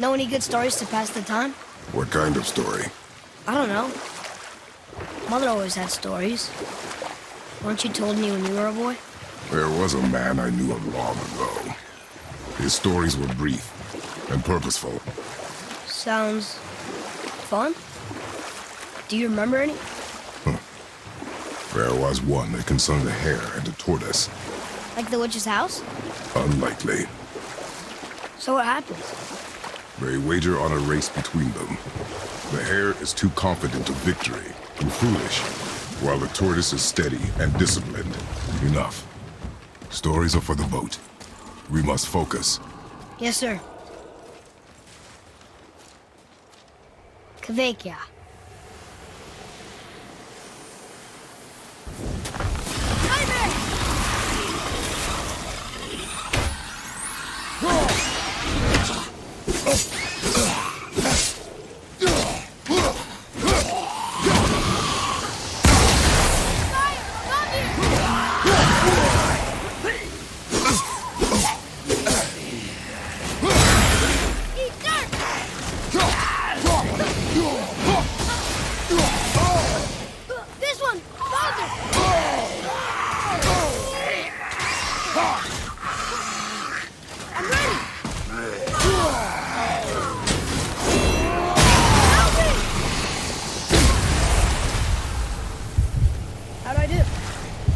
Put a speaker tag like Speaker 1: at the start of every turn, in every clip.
Speaker 1: Know any good stories to pass the time?
Speaker 2: What kind of story?
Speaker 1: I don't know. Mother always had stories. Weren't you told me when you were a boy?
Speaker 2: There was a man I knew long ago. His stories were brief and purposeful.
Speaker 1: Sounds fun. Do you remember any?
Speaker 2: There was one that concerned a hare and a tortoise.
Speaker 1: Like the witch's house?
Speaker 2: Unlikely.
Speaker 1: So what happens?
Speaker 2: They wager on a race between them. The hare is too confident of victory and foolish, while the tortoise is steady and disciplined. Enough. Stories are for the boat. We must focus.
Speaker 1: Yes, sir. Kvekia.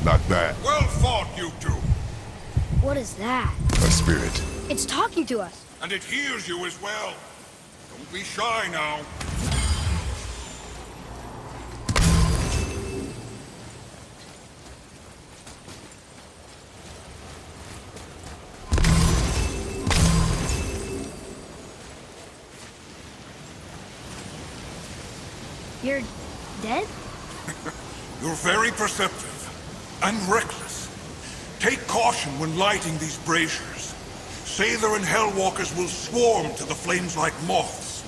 Speaker 2: Not bad.
Speaker 3: Well fought, you two.
Speaker 1: What is that?
Speaker 2: A spirit.
Speaker 1: It's talking to us.
Speaker 3: And it hears you as well. Don't be shy now.
Speaker 1: You're dead?
Speaker 3: You're very perceptive and reckless. Take caution when lighting these braziers. Sather and Hellwalkers will swarm to the flames like moths.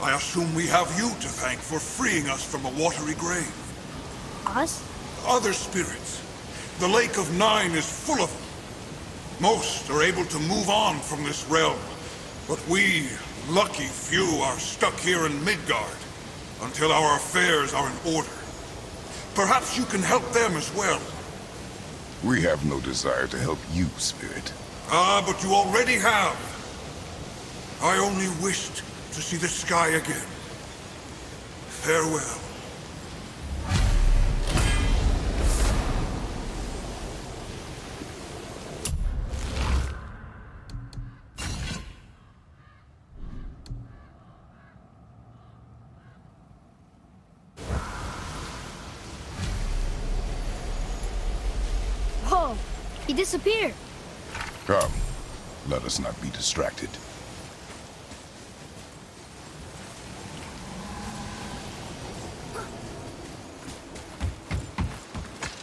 Speaker 3: I assume we have you to thank for freeing us from a watery grave.
Speaker 1: Us?
Speaker 3: Other spirits. The Lake of Nine is full of them. Most are able to move on from this realm, but we, lucky few, are stuck here in Midgard until our affairs are in order. Perhaps you can help them as well.
Speaker 2: We have no desire to help you, Spirit.
Speaker 3: Ah, but you already have. I only wished to see the sky again. Farewell.
Speaker 1: Whoa! He disappeared.
Speaker 2: Come, let us not be distracted.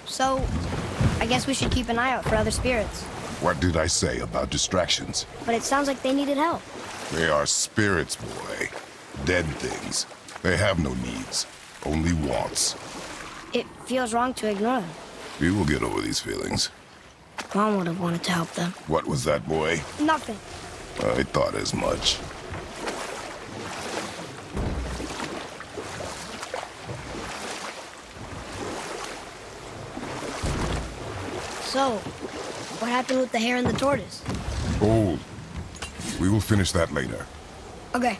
Speaker 1: So, I guess we should keep an eye out for other spirits.
Speaker 2: What did I say about distractions?
Speaker 1: But it sounds like they needed help.
Speaker 2: They are spirits, boy. Dead things. They have no needs, only wants.
Speaker 1: It feels wrong to ignore them.
Speaker 2: We will get over these feelings.
Speaker 1: Mom would have wanted to help them.
Speaker 2: What was that, boy?
Speaker 1: Nothing.
Speaker 2: I thought as much.
Speaker 1: So, what happened with the hare and the tortoise?
Speaker 2: Old. We will finish that later.
Speaker 1: Okay.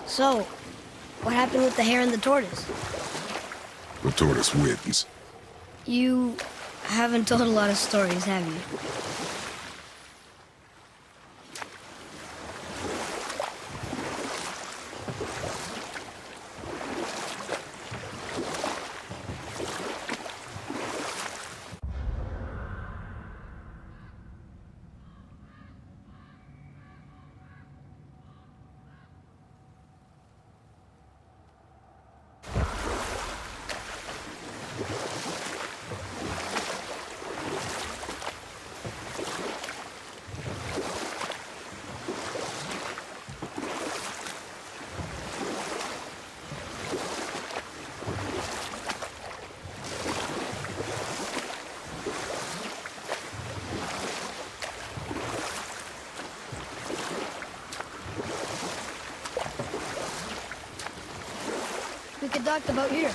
Speaker 1: So, what happened with the hare and the tortoise?
Speaker 2: The tortoise wins.
Speaker 1: You haven't told a lot of stories, have you? docked about here.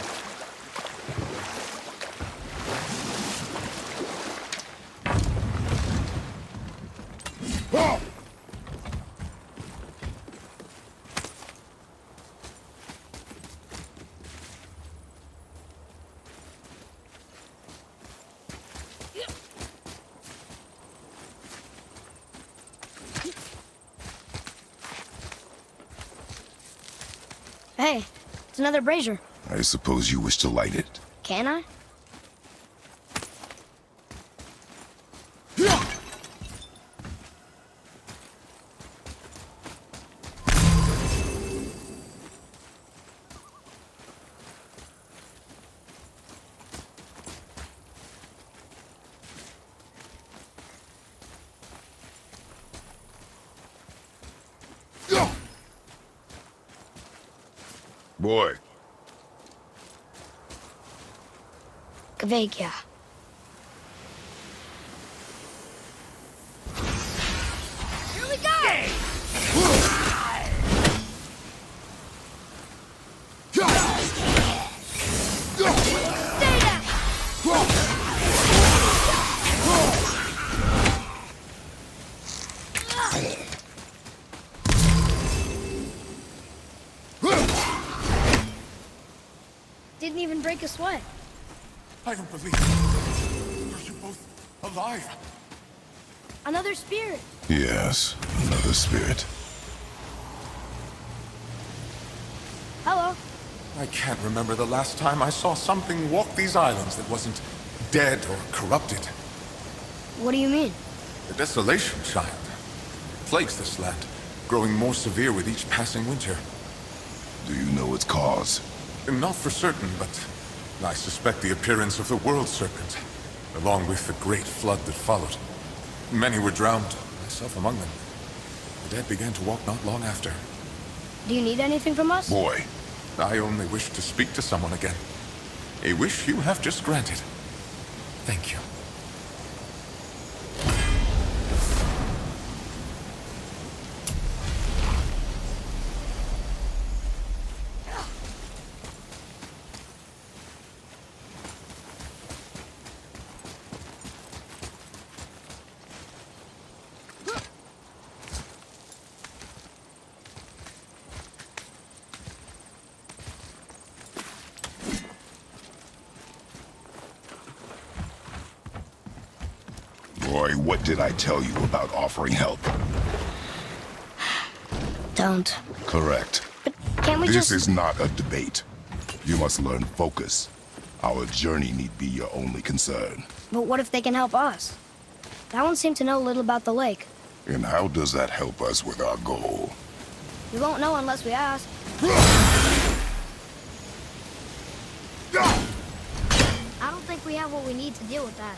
Speaker 1: Hey, it's another brazier.
Speaker 2: I suppose you wish to light it.
Speaker 1: Can I?
Speaker 2: Boy,
Speaker 1: Kveikja. Here we go! Stay down! Didn't even break a sweat.
Speaker 3: I don't believe it. Are you both alive?
Speaker 1: Another spirit.
Speaker 2: yes, another spirit.
Speaker 1: Hello.
Speaker 3: I can't remember the last time I saw something walk these islands that wasn't dead or corrupted.
Speaker 1: What do you mean?
Speaker 3: The desolation, child, plagues this land, growing more severe with each passing winter.
Speaker 2: Do you know its cause?
Speaker 3: Not for certain, but I suspect the appearance of the World Serpent, along with the great flood that followed. Many were drowned, myself among them. The dead began to walk not long after.
Speaker 1: Do you need anything from us?
Speaker 2: Boy,
Speaker 3: I only wish to speak to someone again. A wish you have just granted. Thank you.
Speaker 2: boy, what did I tell you about offering help?
Speaker 1: Don't.
Speaker 2: Correct.
Speaker 1: But can't we
Speaker 2: This
Speaker 1: just...
Speaker 2: is not a debate. You must learn focus. Our journey need be your only concern.
Speaker 1: But what if they can help us? That one seemed to know little about the lake.
Speaker 2: And how does that help us with our goal?
Speaker 1: We won't know unless we ask. I don't think we have what we need to deal with that.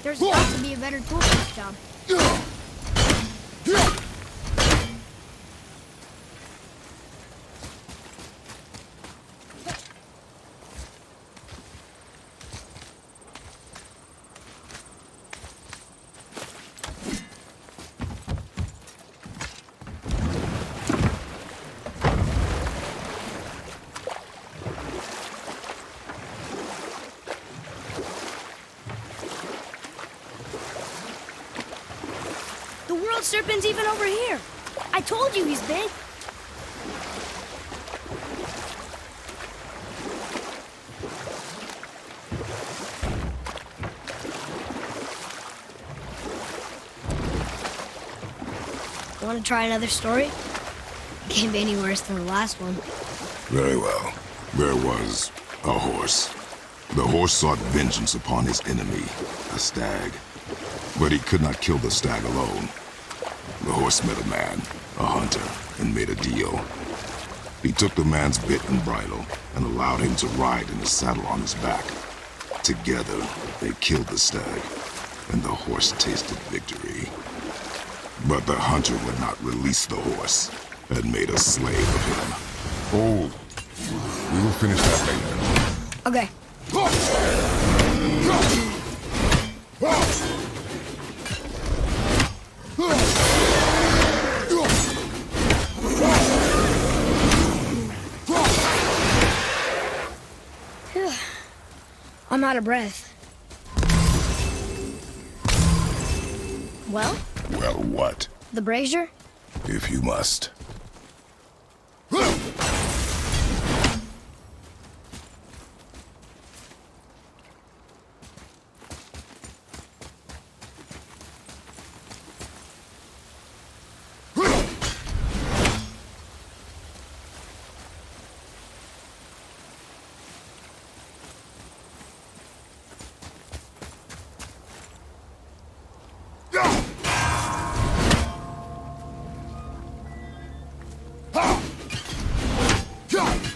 Speaker 1: There's got to be a better tool for this job. The world serpent's even over here. I told you he's big. Want to try another story? Can't be any worse than the last one.
Speaker 2: Very well. There was a horse. The horse sought vengeance upon his enemy, a stag. But he could not kill the stag alone. The horse met a man, a hunter, and made a deal. He took the man's bit and bridle and allowed him to ride in the saddle on his back. Together, they killed the stag, and the horse tasted victory. But the hunter would not release the horse and made a slave of him.
Speaker 3: Oh, we will finish that later.
Speaker 1: Okay. I'm out of breath. Well?
Speaker 2: Well, what?
Speaker 1: The brazier?
Speaker 2: If you must.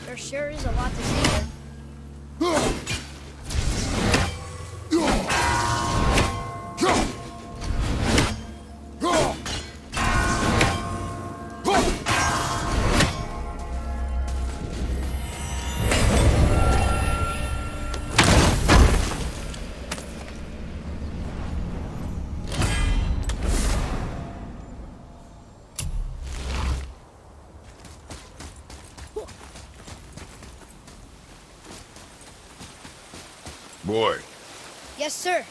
Speaker 1: There sure is a lot to see here.
Speaker 3: Boy,
Speaker 1: Yes, sir.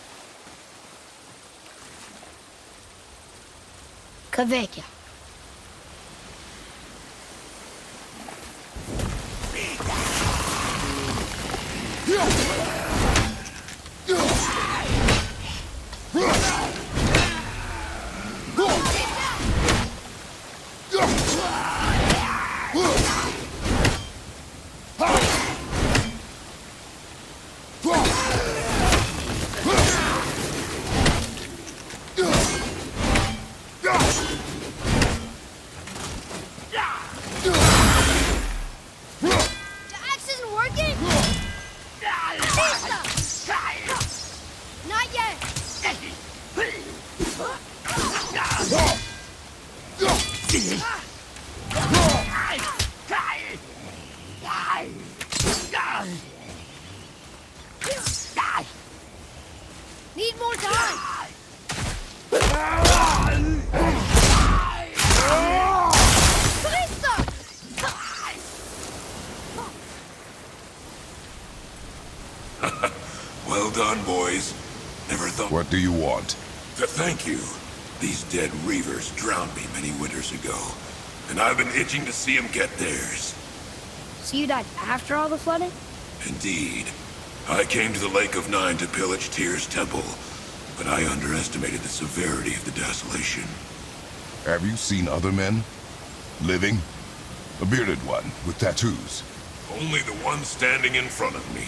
Speaker 1: Kvekia. The axe isn't working? Not yet. Need more time.
Speaker 4: Well done, boys. Never thought
Speaker 2: What do you want?
Speaker 4: to thank you. These dead Reavers drowned me many winters ago, and I've been itching to see them get theirs.
Speaker 1: So you died after all the flooding?
Speaker 4: Indeed. I came to the Lake of Nine to pillage Tyr's temple, but I underestimated the severity of the desolation.
Speaker 2: Have you seen other men? Living? A bearded one with tattoos.
Speaker 4: Only the one standing in front of me.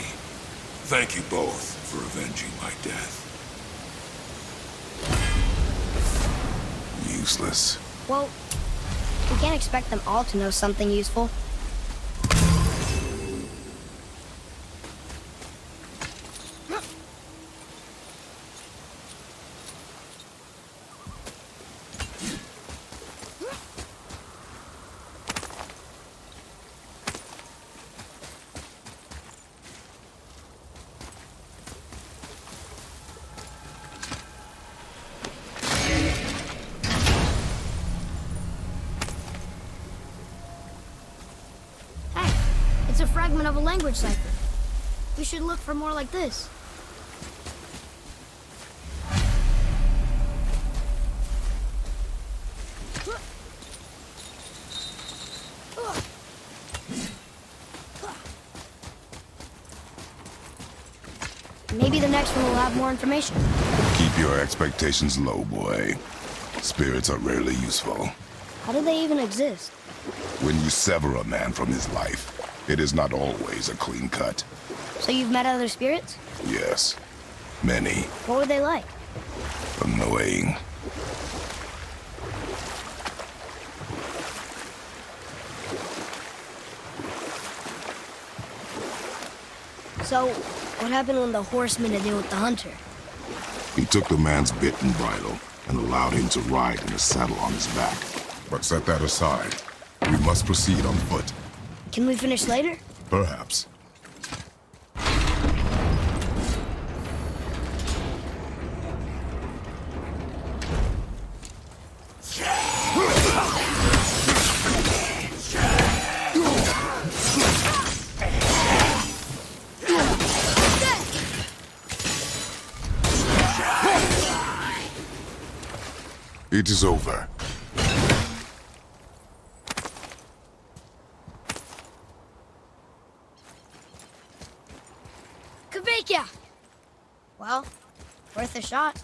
Speaker 4: Thank you both for avenging my death.
Speaker 2: Useless.
Speaker 1: Well, we can't expect them all to know something useful. It's a fragment of a language cipher. We should look for more like this. Maybe the next one will have more information.
Speaker 2: Keep your expectations low, boy. Spirits are rarely useful.
Speaker 1: How do they even exist?
Speaker 2: When you sever a man from his life, it is not always a clean cut.
Speaker 1: So you've met other spirits?
Speaker 2: Yes. Many.
Speaker 1: What were they like?
Speaker 2: Annoying.
Speaker 1: So, what happened when the horse made a deal with the hunter?
Speaker 2: He took the man's bit and bridle and allowed him to ride in a saddle on his back. But set that aside. We must proceed on foot.
Speaker 1: Can we finish later?
Speaker 2: Perhaps. It is over.
Speaker 1: Kveikja! Well, worth a shot.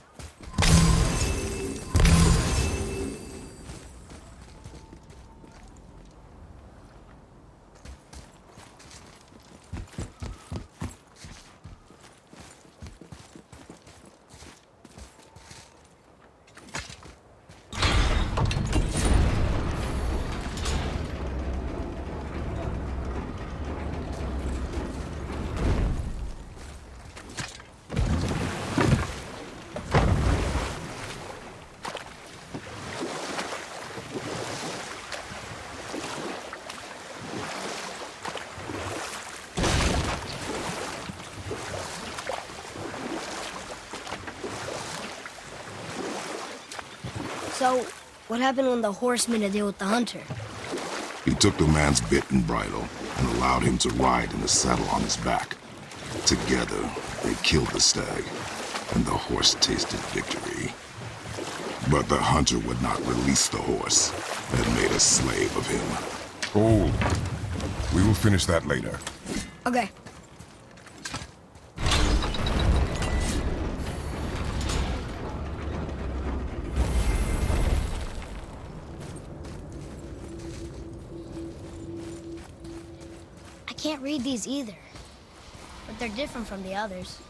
Speaker 1: So, what happened when the horse made a deal with the hunter?
Speaker 2: He took the man's bit and bridle and allowed him to ride in a saddle on his back. Together, they killed the stag, and the horse tasted victory. But the hunter would not release the horse and made a slave of him. Hold. We will finish that later.
Speaker 1: Okay. I can't read these either, but they're different from the others.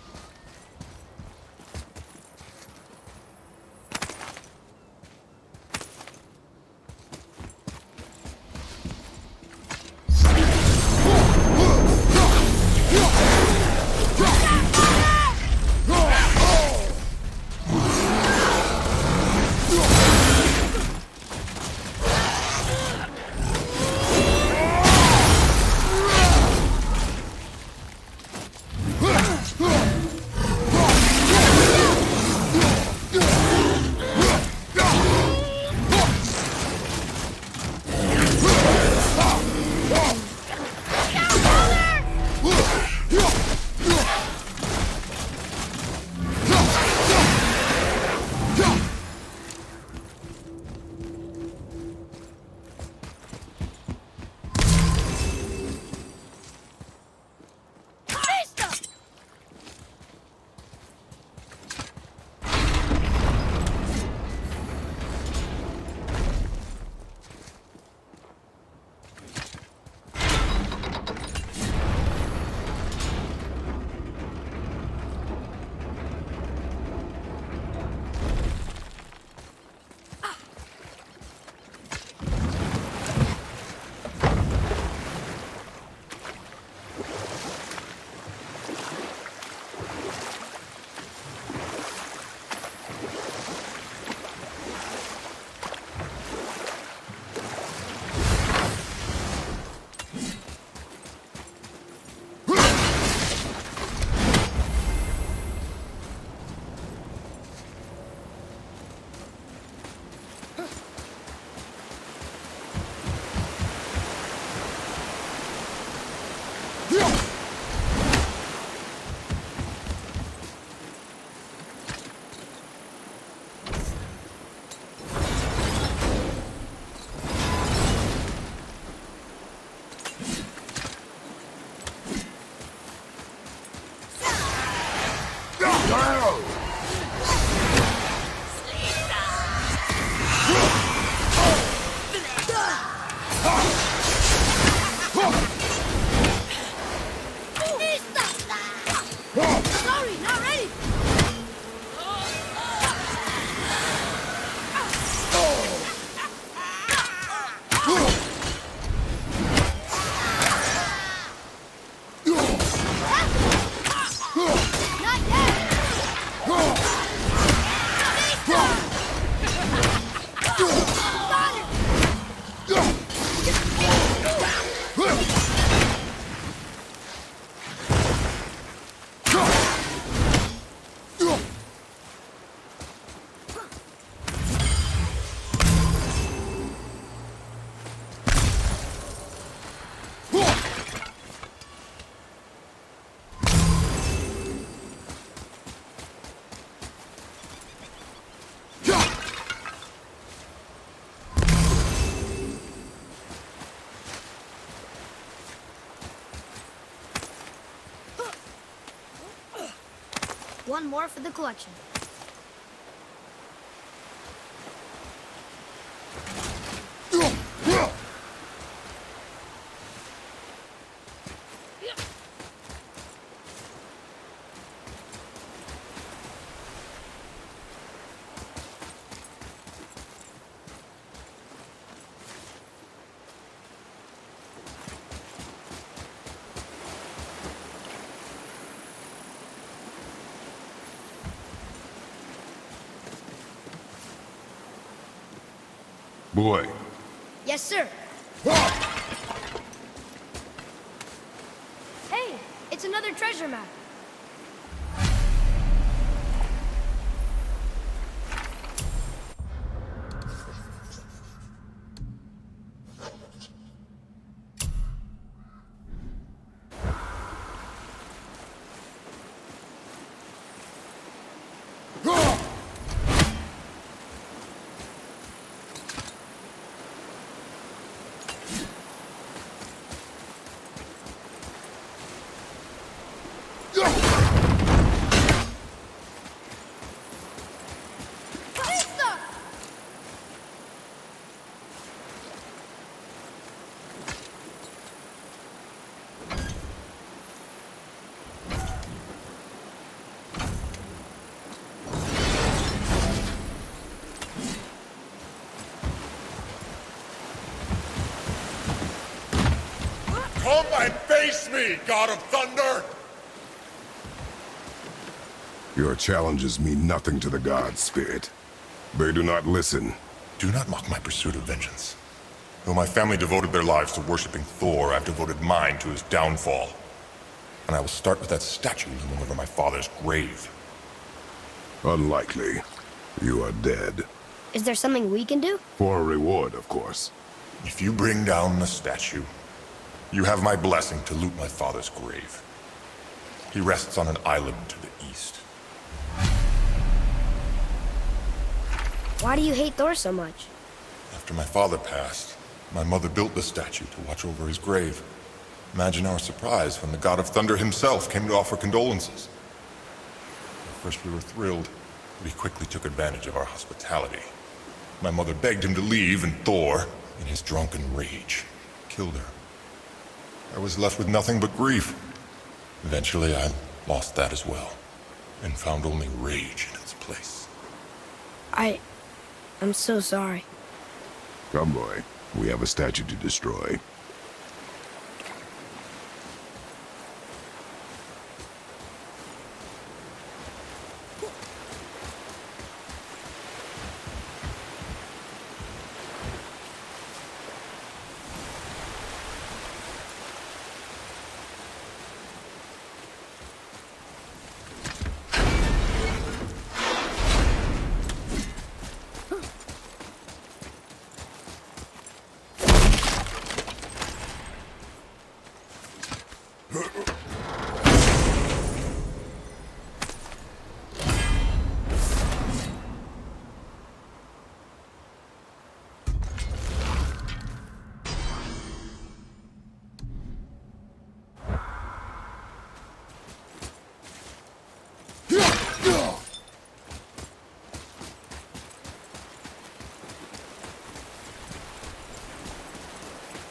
Speaker 1: One more for the collection.
Speaker 2: Boy,
Speaker 1: Yes, sir. Hey, it's another treasure map.
Speaker 3: Come and face me, God of Thunder!
Speaker 2: your challenges mean nothing to the gods, Spirit. They do not listen.
Speaker 3: Do not mock my pursuit of vengeance. Though my family devoted their lives to worshipping Thor, I've devoted mine to his downfall. And I will start with that statue looming over my father's grave.
Speaker 2: Unlikely. You are dead.
Speaker 1: Is there something we can do?
Speaker 2: For a reward, of course.
Speaker 3: If you bring down the statue, you have my blessing to loot my father's grave. He rests on an island to the east.
Speaker 1: Why do you hate Thor so much?
Speaker 3: After my father passed, my mother built the statue to watch over his grave. Imagine our surprise when the God of Thunder himself came to offer condolences. At first we were thrilled, but he quickly took advantage of our hospitality. My mother begged him to leave, and Thor, in his drunken rage, killed her. I was left with nothing but grief. Eventually I lost that as well, and found only rage in its place.
Speaker 1: I'm so sorry.
Speaker 2: Come, boy. We have a statue to destroy.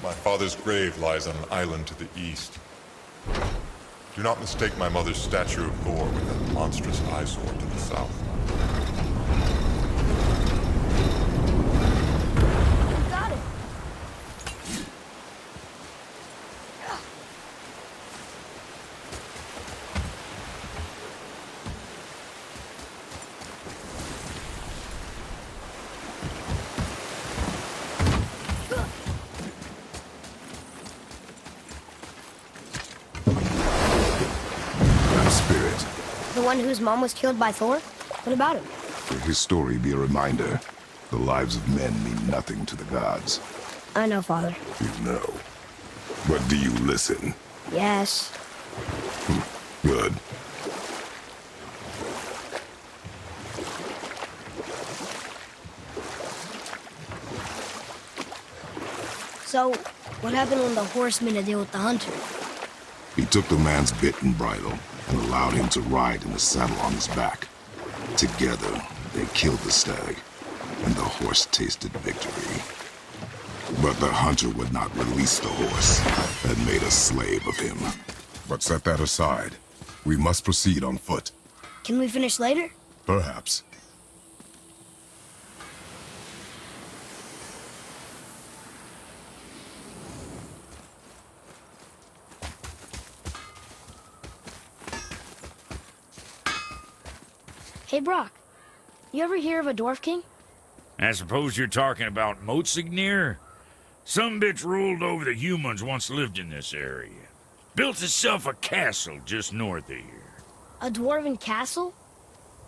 Speaker 3: My father's grave lies on an island to the east. Do not mistake my mother's statue of Thor with that monstrous eyesore to the south.
Speaker 1: You got it.
Speaker 2: Spirit.
Speaker 1: The one whose mom was killed by Thor? What about him?
Speaker 2: Let his story be a reminder. The lives of men mean nothing to the gods.
Speaker 1: I know, Father.
Speaker 2: You know. But do you listen?
Speaker 1: Yes.
Speaker 2: Good.
Speaker 1: So, what happened when the horse made a deal with the hunter?
Speaker 2: He took the man's bit and bridle. and allowed him to ride in the saddle on his back. Together, they killed the stag, and the horse tasted victory. But the hunter would not release the horse and made a slave of him. But set that aside. We must proceed on foot.
Speaker 1: Can we finish later?
Speaker 2: Perhaps.
Speaker 1: Hey, Brock. You ever hear of a Dwarf King?
Speaker 5: I suppose you're talking about Motsignir? Some bitch ruled over the humans once lived in this area. Built himself a castle just north of here.
Speaker 1: A dwarven castle?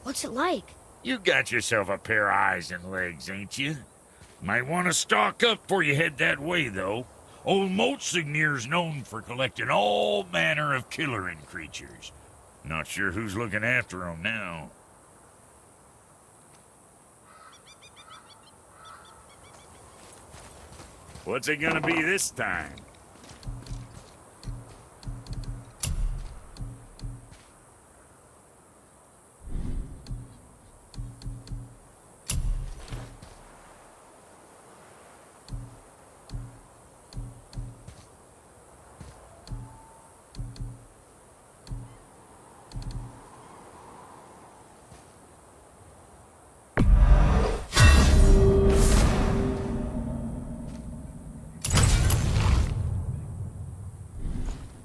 Speaker 1: What's it like?
Speaker 5: You got yourself a pair of eyes and legs, ain't you? Might want to stock up before you head that way, though. Old Motsignir's known for collecting all manner of killerin creatures. Not sure who's looking after 'em now. What's it gonna be this time?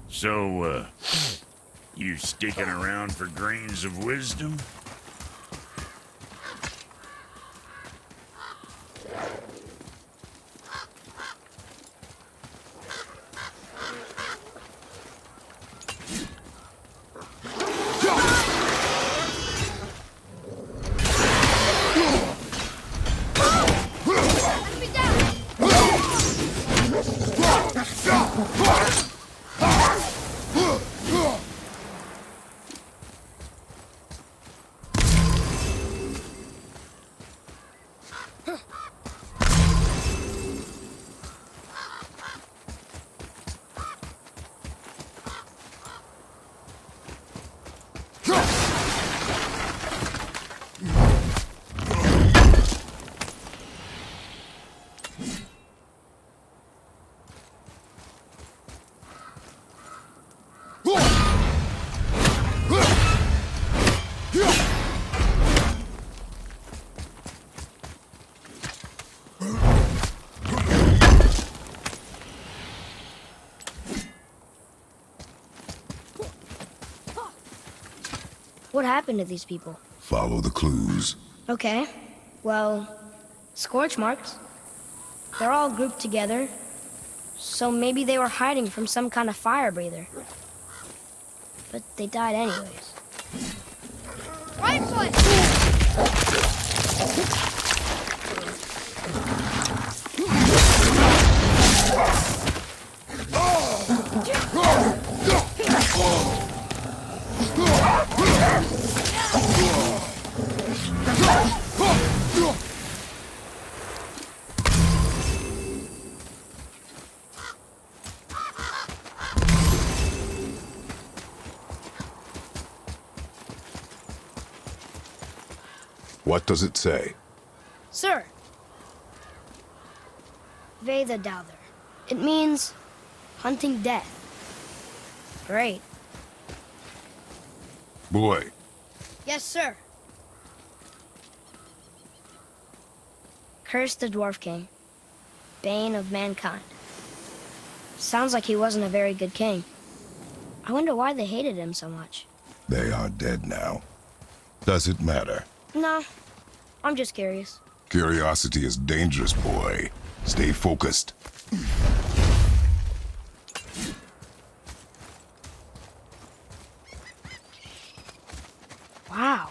Speaker 5: So, you sticking around for grains of wisdom?
Speaker 1: What happened to these people?
Speaker 2: Follow the clues.
Speaker 1: Okay. Well, scorch marks. They're all grouped together. So maybe they were hiding from some kind of fire breather. But they died anyways. Right foot!
Speaker 2: What does it say?
Speaker 1: Sir. Veda Douther. It means hunting death. Great.
Speaker 2: Boy,
Speaker 1: Yes, sir. Curse the Dwarf King. Bane of mankind. Sounds like he wasn't a very good king. I wonder why they hated him so much.
Speaker 2: they are dead now. Does it matter?
Speaker 1: No, I'm just curious.
Speaker 2: Curiosity is dangerous, boy. Stay focused.
Speaker 1: Wow.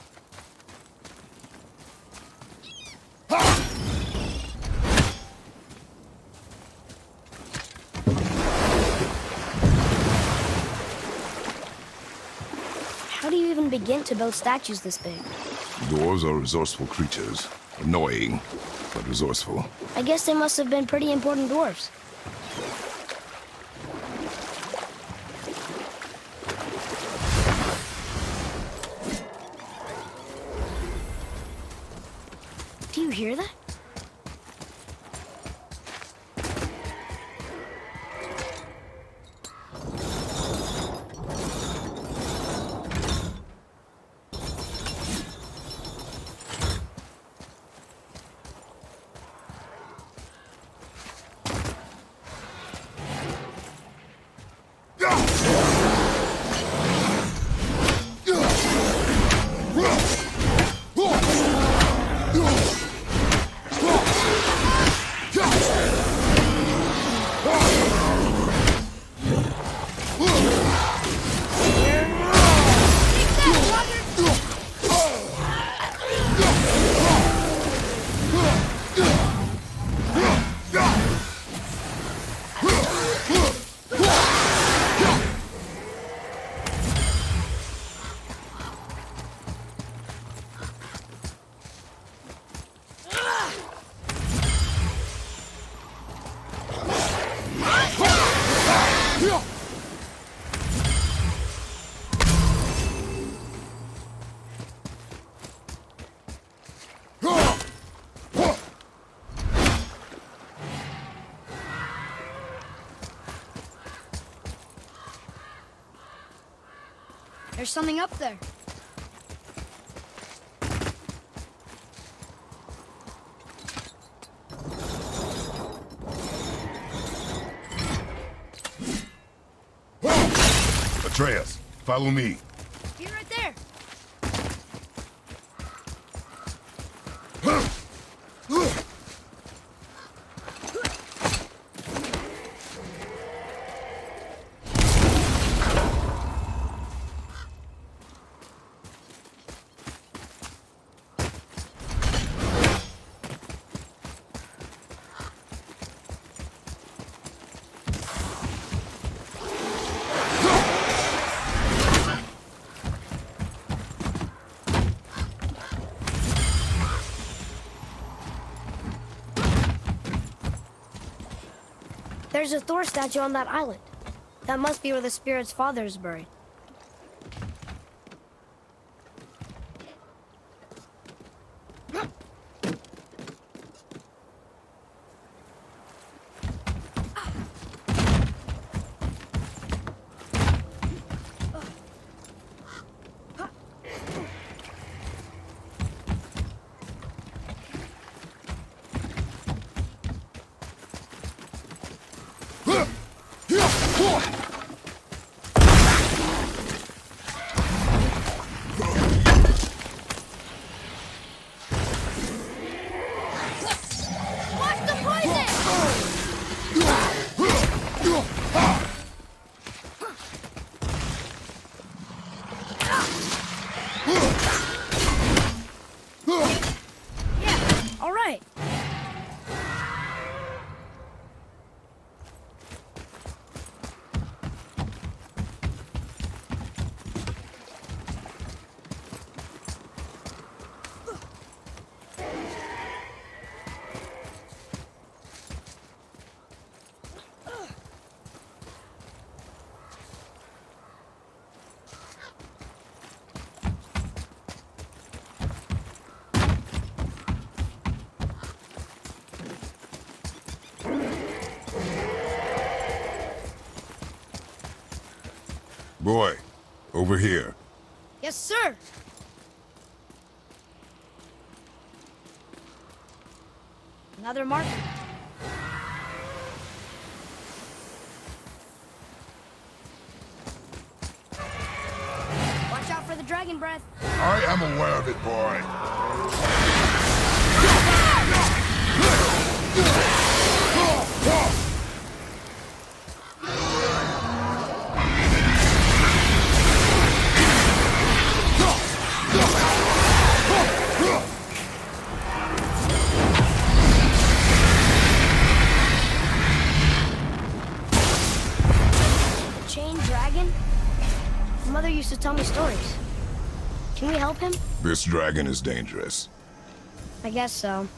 Speaker 1: How do you even begin to build statues this big?
Speaker 2: Dwarves are resourceful creatures. Annoying, but resourceful.
Speaker 1: I guess they must have been pretty important dwarves. hear that? There's something up there.
Speaker 2: Atreus, follow me.
Speaker 1: Be right there. There's a Thor statue on that island. That must be where the spirit's father is buried. Watch the poison! Yeah, all right.
Speaker 2: Boy, over here.
Speaker 1: Yes, sir. Another marker. Watch out for the dragon breath.
Speaker 2: I am aware of it, boy.
Speaker 1: Chain dragon? Mother used to tell me stories. Can we help him?
Speaker 2: This dragon is dangerous.
Speaker 1: I guess so.